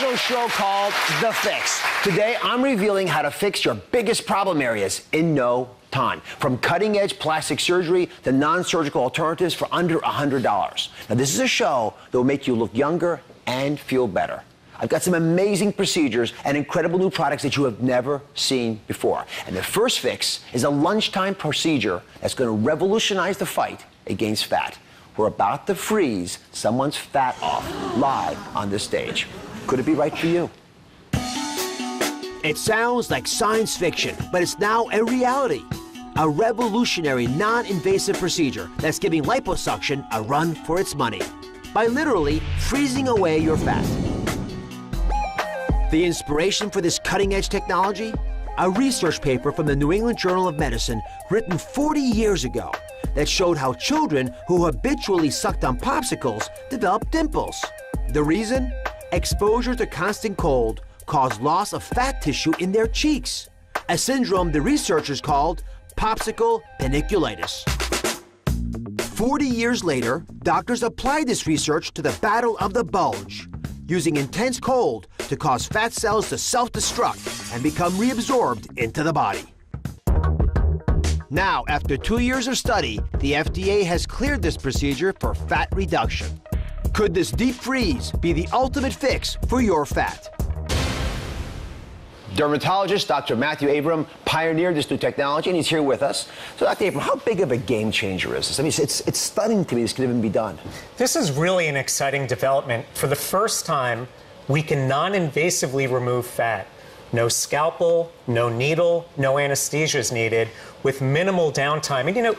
national show called The Fix. Today, I'm revealing how to fix your biggest problem areas in no time. From cutting-edge plastic surgery to non-surgical alternatives for under $100. Now, this is a show that will make you look younger and feel better. I've got some amazing procedures and incredible new products that you have never seen before. And the first fix is a lunchtime procedure that's going to revolutionize the fight against fat. We're about to freeze someone's fat off live on this stage. Could it be right for you? It sounds like science fiction, but it's now a reality. A revolutionary, non-invasive procedure that's giving liposuction a run for its money by literally freezing away your fat. The inspiration for this cutting-edge technology? A research paper from the New England Journal of Medicine written 40 years ago that showed how children who habitually sucked on popsicles developed dimples. The reason? Exposure to constant cold caused loss of fat tissue in their cheeks, a syndrome the researchers called popsicle paniculitis. 40 years later, doctors applied this research to the battle of the bulge, using intense cold to cause fat cells to self-destruct and become reabsorbed into the body. Now, after 2 years of study, the FDA has cleared this procedure for fat reduction. Could this deep freeze be the ultimate fix for your fat? Dermatologist Dr. Matthew Abram pioneered this new technology, and he's here with us. So, Dr. Abram, how big of a game changer is this? I mean, it's stunning to me this could even be done. This is really an exciting development. For the first time, we can non-invasively remove fat. No scalpel, no needle, no anesthesia is needed, with minimal downtime. And you know,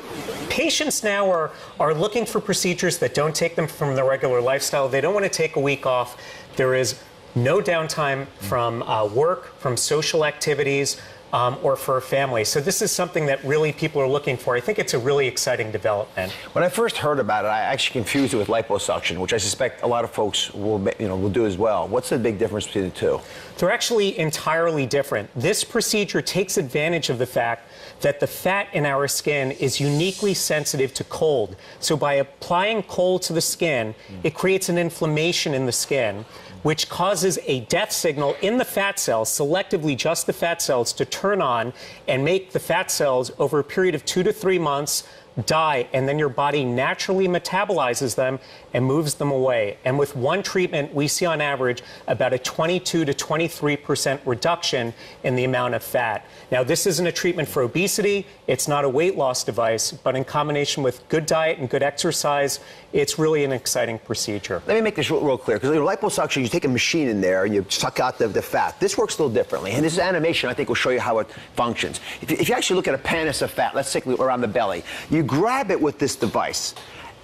patients now are looking for procedures that don't take them from their regular lifestyle. They don't want to take a week off. There is no downtime from work, from social activities, or for a family. So this is something that really people are looking for. I think it's a really exciting development. When I first heard about it, I actually confused it with liposuction, which I suspect a lot of folks will do as well. What's the big difference between the two? They're actually entirely different. This procedure takes advantage of the fact that the fat in our skin is uniquely sensitive to cold. So by applying cold to the skin, it creates an inflammation in the skin, which causes a death signal in the fat cells, selectively just the fat cells, to turn on and make the fat cells, over a period of 2 to 3 months, die, and then your body naturally metabolizes them and moves them away. And with one treatment, we see on average about a 22 to 23% reduction in the amount of fat. Now, this isn't a treatment for obesity, it's not a weight loss device, but in combination with good diet and good exercise, it's really an exciting procedure. Let me make this real clear, because liposuction, you take a machine in there and you suck out the fat. This works a little differently, and this animation, I think, will show you how it functions. If you actually look at a pannis of fat, let's say around the belly, you grab it with this device.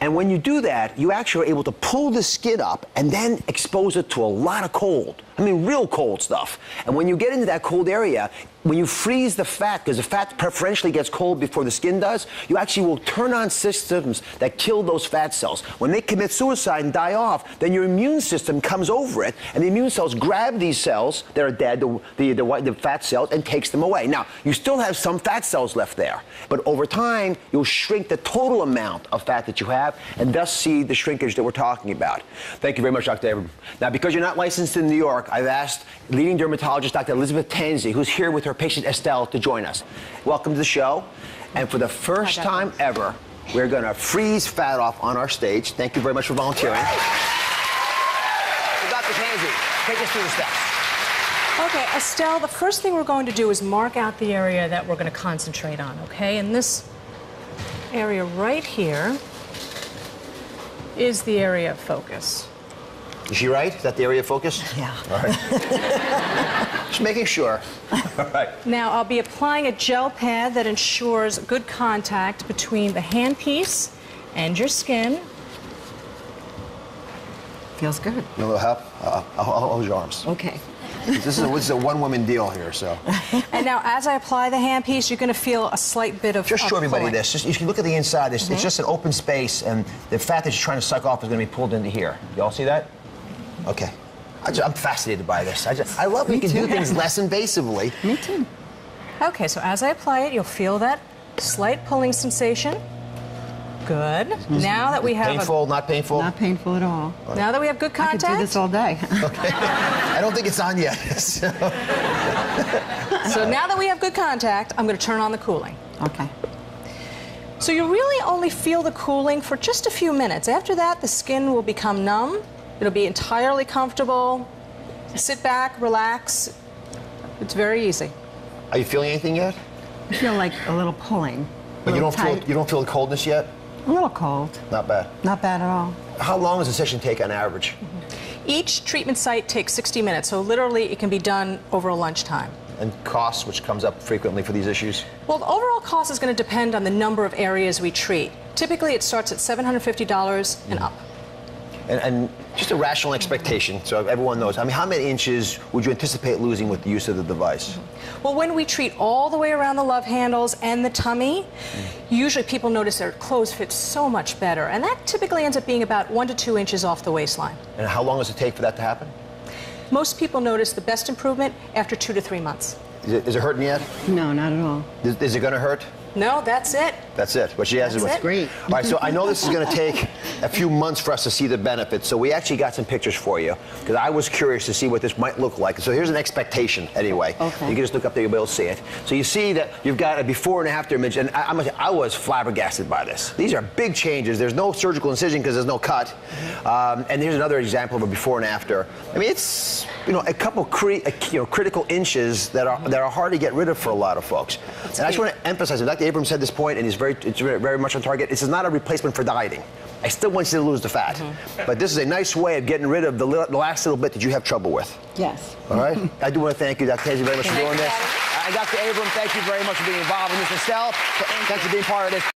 And when you do that, you actually are able to pull the skin up and then expose it to a lot of cold. I mean, real cold stuff. And when you get into that cold area, when you freeze the fat, because the fat preferentially gets cold before the skin does, you actually will turn on systems that kill those fat cells. When they commit suicide and die off, then your immune system comes over it, and the immune cells grab these cells that are dead, the fat cells, and takes them away. Now, you still have some fat cells left there, but over time, you'll shrink the total amount of fat that you have, and thus see the shrinkage that we're talking about. Thank you very much, Dr. Abram. Now, because you're not licensed in New York, I've asked leading dermatologist Dr. Elizabeth Tansey, who's here with her patient Estelle, to join us. Welcome to the show. And for the first time ever, we're going to freeze fat off on our stage. Thank you very much for volunteering. So, Dr. Tansey, take us through the steps. Okay, Estelle, the first thing we're going to do is mark out the area that we're going to concentrate on, okay? And this area right here is the area of focus. Is she right? Is that the area of focus? Yeah. All right. Just making sure. All right. Now, I'll be applying a gel pad that ensures good contact between the handpiece and your skin. Feels good. You want a little help? I'll hold your arms. Okay. This is a one-woman deal here, so. And now, as I apply the handpiece, you're going to feel a slight bit of Just show everybody pulling. this. You can look at the inside. It's just an open space, and the fat that you're trying to suck off is going to be pulled into here. You all see that? Okay. I'm fascinated by this. I love we can do things less invasively. Me too. Okay, so as I apply it, you'll feel that slight pulling sensation. Good. Now that we have Painful, not painful? Not painful at all. now that we have good I could do contact, this all day. I don't think it's on yet. so now that we have good contact, I'm going to turn on the cooling. Okay. So you really only feel the cooling for just a few minutes. After that, the skin will become numb. It'll be entirely comfortable. Sit back, relax. It's very easy. Are you feeling anything yet? I feel like a little pulling. But you don't feel the coldness yet? A little cold. Not bad. Not bad at all. How long does a session take on average? Each treatment site takes 60 minutes, so literally it can be done over a lunchtime. And costs, which comes up frequently for these issues? Well, the overall cost is going to depend on the number of areas we treat. Typically, it starts at $750 and up. And just a rational expectation, so everyone knows. I mean, how many inches would you anticipate losing with the use of the device? Well, when we treat all the way around the love handles and the tummy, usually people notice their clothes fit so much better, and that typically ends up being about 1 to 2 inches off the waistline. And how long does it take for that to happen? Most people notice the best improvement after 2 to 3 months. Is it hurting yet? No, not at all. Is it going to hurt? No, that's it. That's it. What she has is That's what's it. Great. All right, so I know this is going to take a few months for us to see the benefits. So we actually got some pictures for you because I was curious to see what this might look like. So here's an expectation anyway. Okay. You can just look up there, you'll be able to see it. So you see that you've got a before and after image, and I was flabbergasted by this. These are big changes. There's no surgical incision because there's no cut. And here's another example of a before and after. I mean, it's a couple critical inches that are hard to get rid of for a lot of folks. And I just want to emphasize, and Dr. Abrams said this point, and it's very much on target. This is not a replacement for dieting. I still want you to lose the fat, but this is a nice way of getting rid of the last little bit that you have trouble with. Yes. All right. I do want to thank you, Dr. Casey, very much for doing this. And Dr. Abrams, thank you very much for being involved in this. Estelle, thanks for being part of this.